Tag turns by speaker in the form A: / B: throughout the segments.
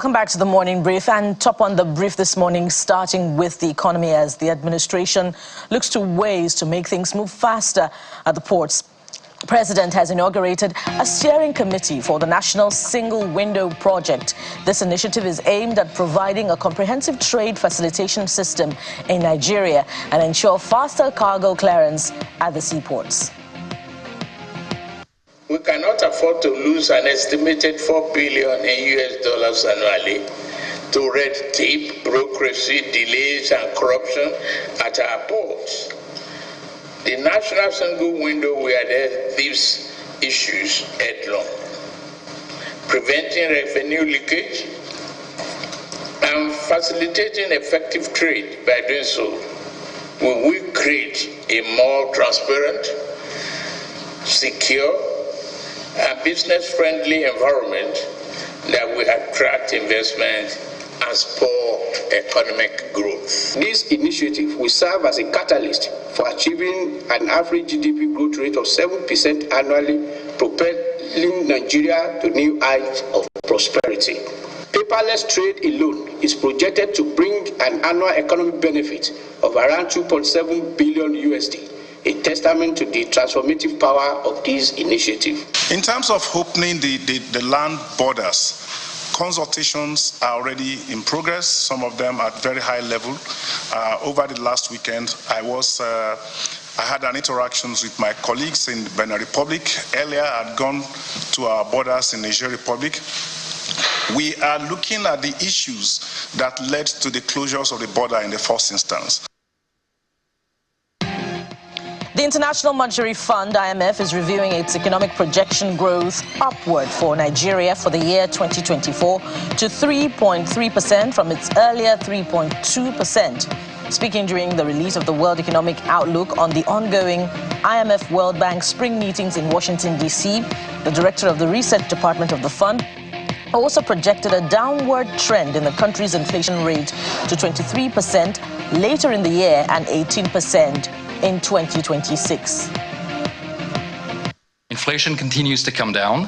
A: Welcome back to the morning brief, and top on the brief this morning, starting with the economy as the administration looks to ways to make things move faster at the ports. The President has inaugurated a steering committee for the National Single Window Project. This initiative is aimed at providing a comprehensive trade facilitation system in Nigeria and ensure faster cargo clearance at the seaports.
B: We cannot afford to lose an estimated $4 billion in US dollars annually to red tape, bureaucracy, delays, and corruption at our ports. The national single window will address these issues head-on, preventing revenue leakage and facilitating effective trade. By doing so, we will create a more transparent, secure, and business-friendly environment that will attract investment and support economic growth.
C: This initiative will serve as a catalyst for achieving an average GDP growth rate of 7% annually, propelling Nigeria to new heights of prosperity. Paperless trade alone is projected to bring an annual economic benefit of around $2.7 billion USD. A testament to the transformative power of this initiative.
D: In terms of opening the land borders, consultations are already in progress, some of them at very high level. Over the last weekend, I had an interaction with my colleagues in Benin Republic. Earlier, I'd gone to our borders in Niger Republic. We are looking at the issues that led to the closures of the border in the first instance.
A: The International Monetary Fund, IMF, is reviewing its economic projection growth upward for Nigeria for the year 2024 to 3.3% from its earlier 3.2%. Speaking during the release of the World Economic Outlook on the ongoing IMF World Bank Spring Meetings in Washington, D.C., the director of the Research Department of the fund also projected a downward trend in the country's inflation rate to 23% later in the year and 18% in 2026.
E: Inflation continues to come down.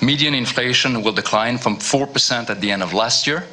E: Median inflation will decline from 4% at the end of last year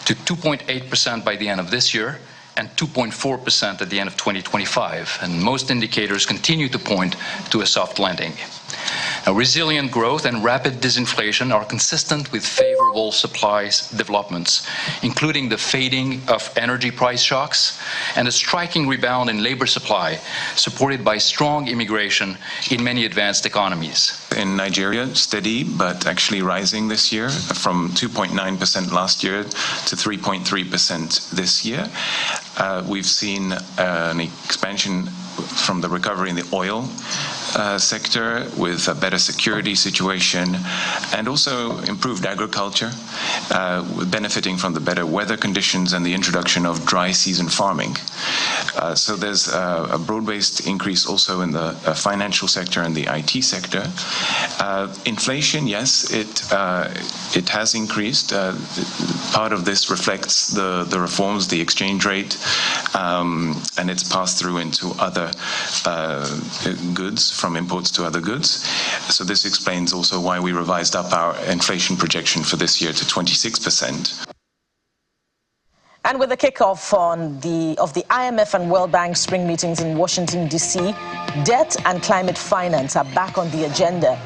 E: to 2.8% by the end of this year and 2.4% at the end of 2025. And most indicators continue to point to a soft landing. Now, resilient growth and rapid disinflation are consistent with favorable supply developments, including the fading of energy price shocks and a striking rebound in labor supply, supported by strong immigration in many advanced economies.
F: In Nigeria, steady, but actually rising this year from 2.9% last year to 3.3% this year. We've seen an expansion from the recovery in the oil sector with a better security situation and also improved agriculture, benefiting from the better weather conditions and the introduction of dry season farming. So there's a broad-based increase also in the financial sector and the IT sector. Inflation, yes, it has increased. Part of this reflects the reforms, the exchange rate, and it's passed through into other goods, from imports to other goods. So this explains also why we revised up our inflation projection for this year to 26%.
A: And with the kickoff of the IMF and World Bank Spring Meetings in Washington, D.C., debt and climate finance are back on the agenda.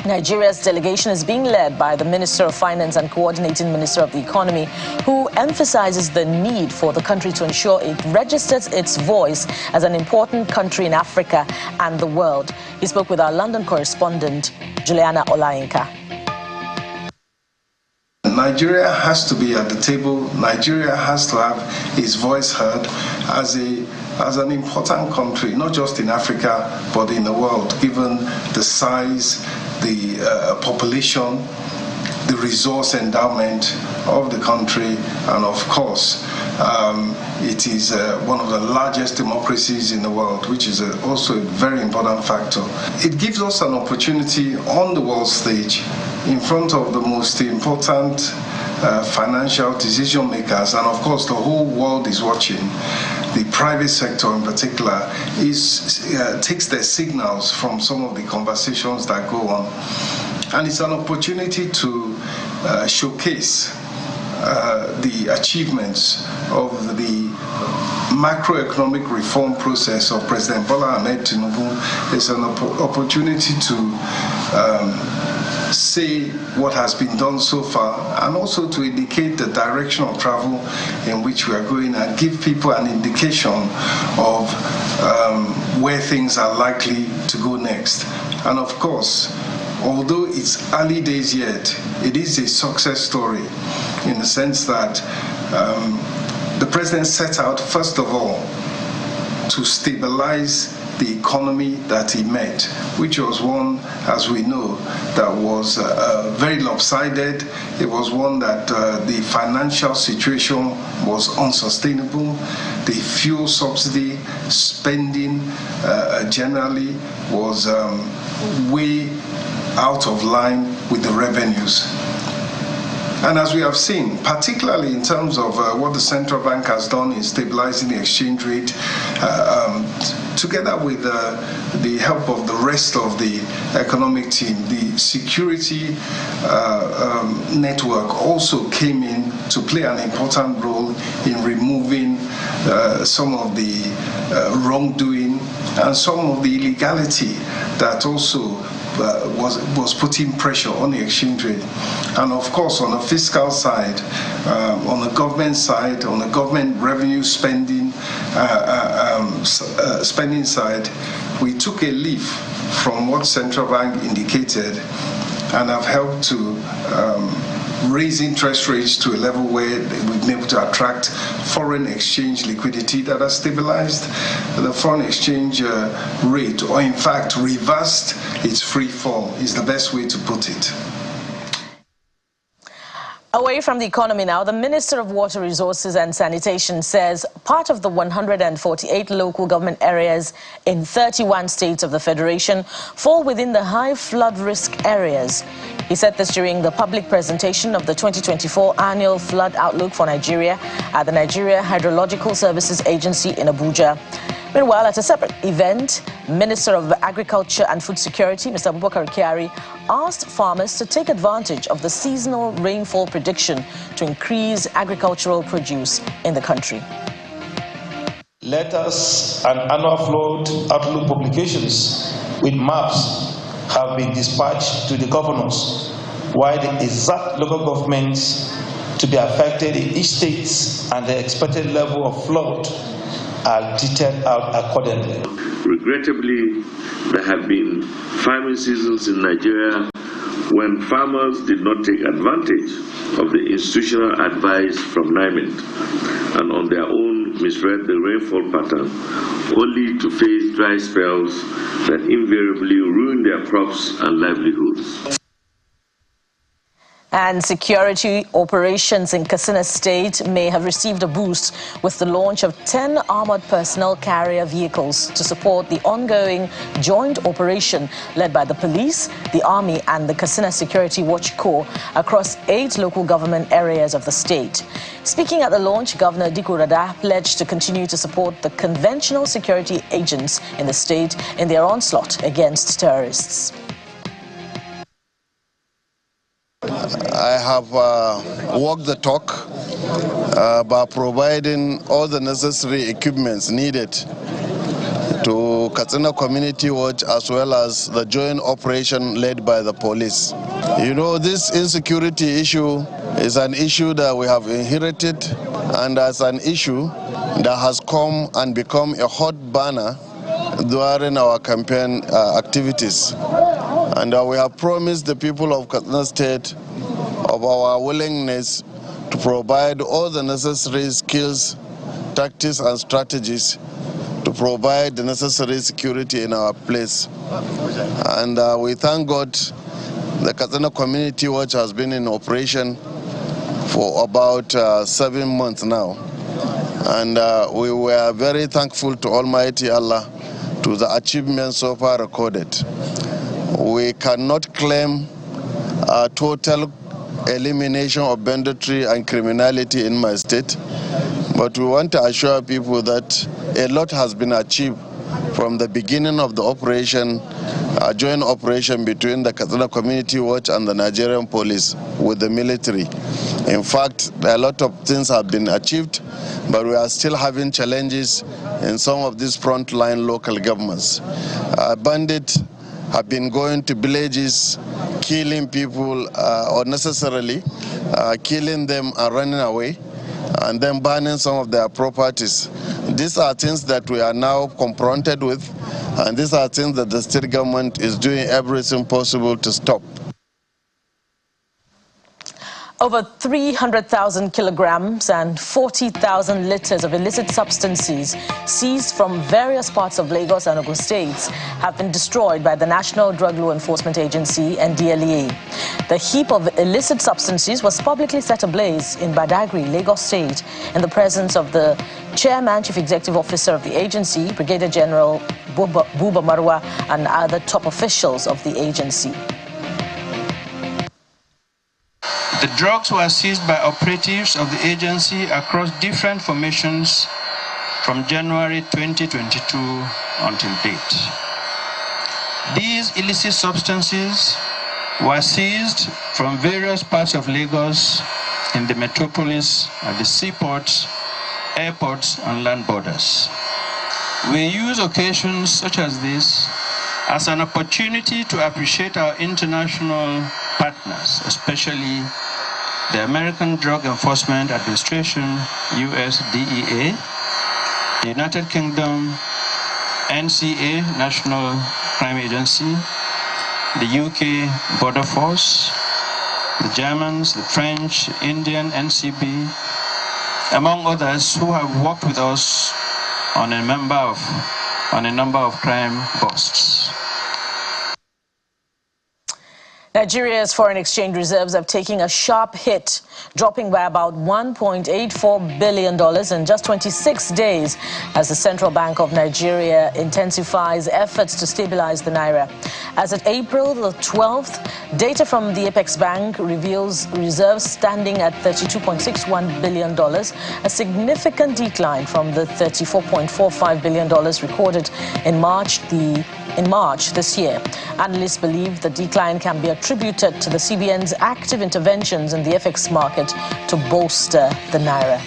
A: Nigeria's delegation is being led by the Minister of Finance and Coordinating Minister of the Economy, who emphasizes the need for the country to ensure it registers its voice as an important country in Africa and the world. He spoke with our London correspondent, Juliana Olayinka.
G: Nigeria has to be at the table. Nigeria has to have its voice heard as an important country, not just in Africa, but in the world, given the size, the population, the resource endowment of the country, and of course, it is one of the largest democracies in the world, which is also a very important factor. It gives us an opportunity on the world stage in front of the most important financial decision makers, and of course the whole world is watching. The private sector in particular takes their signals from some of the conversations that go on, and it's an opportunity to showcase the achievements of the macroeconomic reform process of President Bola Ahmed Tinubu is an opportunity to say what has been done so far, and also to indicate the direction of travel in which we are going, and give people an indication of where things are likely to go next. And of course, although it's early days yet, it is a success story in the sense that the president set out, first of all, to stabilize the economy that he met, which was one, as we know, that was very lopsided. It was one that the financial situation was unsustainable. The fuel subsidy spending generally was way out of line with the revenues. And as we have seen, particularly in terms of what the central bank has done in stabilizing the exchange rate, together with the help of the rest of the economic team, the security network also came in to play an important role in removing some of the wrongdoing and some of the illegality that also was putting pressure on the exchange rate. And of course, on the fiscal side, on the government side, on the government revenue spending side, we took a leaf from what central bank indicated and have helped to raise interest rates to a level where we've been able to attract foreign exchange liquidity that has stabilized the foreign exchange rate, or in fact reversed its free fall, is the best way to put it.
A: Away from the economy now, the Minister of Water Resources and Sanitation says part of the 148 local government areas in 31 states of the Federation fall within the high flood risk areas. He said this during the public presentation of the 2024 Annual Flood Outlook for Nigeria at the Nigeria Hydrological Services Agency in Abuja. Meanwhile, at a separate event, Minister of Agriculture and Food Security, Mr. Abubakar Kyari, asked farmers to take advantage of the seasonal rainfall prediction to increase agricultural produce in the country.
H: Letters and annual flood outlook publications with maps have been dispatched to the governors, while the exact local governments to be affected in each state and the expected level of flood are detailed out accordingly.
I: Regrettably, there have been farming seasons in Nigeria when farmers did not take advantage of the institutional advice from NIMET and on their own misread the rainfall pattern, only to face dry spells that invariably ruin their crops and livelihoods.
A: And security operations in Katsina State may have received a boost with the launch of 10 armored personnel carrier vehicles to support the ongoing joint operation led by the police, the army and the Katsina Security Watch Corps across 8 local government areas of the state. Speaking at the launch, Governor Dikko Rada pledged to continue to support the conventional security agents in the state in their onslaught against terrorists.
J: I have walked the talk by providing all the necessary equipments needed to Katsina Community Watch as well as the joint operation led by the police. You know, this insecurity issue is an issue that we have inherited, and as an issue that has come and become a hot banner during our campaign activities. And we have promised the people of Katsina State of our willingness to provide all the necessary skills, tactics and strategies to provide the necessary security in our place. And we thank God the Katsina Community Watch has been in operation for about 7 months now. And we were very thankful to Almighty Allah to the achievements so far recorded. We cannot claim a total elimination of banditry and criminality in my state, but we want to assure people that a lot has been achieved from the beginning of the operation, a joint operation between the Katsina Community Watch and the Nigerian police with the military. In fact, a lot of things have been achieved, but we are still having challenges in some of these frontline local governments. Bandits have been going to villages, killing people unnecessarily, killing them and running away, and then burning some of their properties. These are things that we are now confronted with, and these are things that the state government is doing everything possible to stop.
A: Over 300,000 kilograms and 40,000 liters of illicit substances seized from various parts of Lagos and Ogun states have been destroyed by the National Drug Law Enforcement Agency and DLEA. The heap of illicit substances was publicly set ablaze in Badagry, Lagos State, in the presence of the Chairman, Chief Executive Officer of the agency, Brigadier General Buba Marwa, and other top officials of the agency.
K: The drugs were seized by operatives of the agency across different formations from January 2022 until date. These illicit substances were seized from various parts of Lagos in the metropolis, at the seaports, airports, and land borders. We use occasions such as this as an opportunity to appreciate our international partners, especially the American Drug Enforcement Administration, US DEA, the United Kingdom, NCA, National Crime Agency, the UK Border Force, the Germans, the French, Indian NCB, among others who have worked with us on a number of crime busts.
A: Nigeria's foreign exchange reserves have taken a sharp hit, dropping by about $1.84 billion in just 26 days as the Central Bank of Nigeria intensifies efforts to stabilize the naira. As of April the 12th, data from the Apex Bank reveals reserves standing at $32.61 billion, a significant decline from the $34.45 billion recorded in March this year. Analysts believe the decline can be attributed to the CBN's active interventions in the FX market to bolster the naira.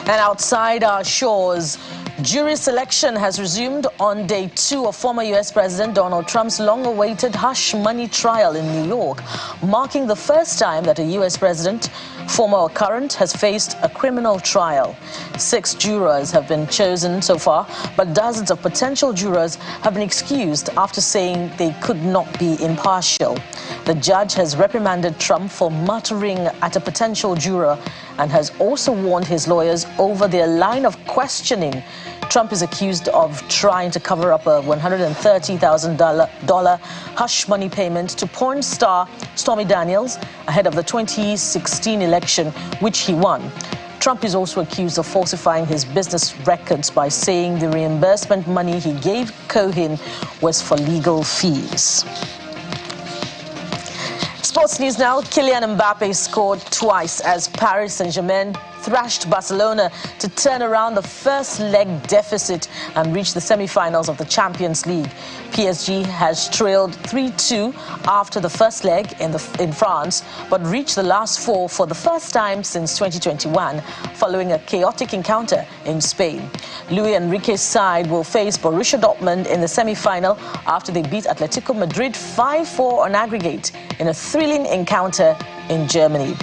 A: And outside our shores, jury selection has resumed on day 2 of former U.S. President Donald Trump's long-awaited hush money trial in New York, marking the first time that a U.S. president, former or current, has faced a criminal trial. 6 jurors have been chosen so far, but dozens of potential jurors have been excused after saying they could not be impartial. The judge has reprimanded Trump for muttering at a potential juror and has also warned his lawyers over their line of questioning. Trump is accused of trying to cover up a $130,000 hush money payment to porn star Stormy Daniels ahead of the 2016 election, which he won. Trump is also accused of falsifying his business records by saying the reimbursement money he gave Cohen was for legal fees. Sports news now. Kylian Mbappe scored twice as Paris Saint-Germain thrashed Barcelona to turn around the first leg deficit and reach the semi-finals of the Champions League. PSG has trailed 3-2 after the first leg in France, but reached the last 4 for the first time since 2021, following a chaotic encounter in Spain. Luis Enrique's side will face Borussia Dortmund in the semi-final after they beat Atletico Madrid 5-4 on aggregate in a thrilling encounter in Germany.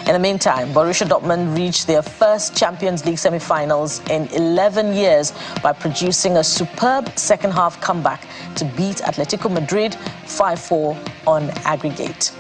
A: In the meantime, Borussia Dortmund reached their first Champions League semi-finals in 11 years by producing a superb second-half comeback to beat Atletico Madrid 5-4 on aggregate.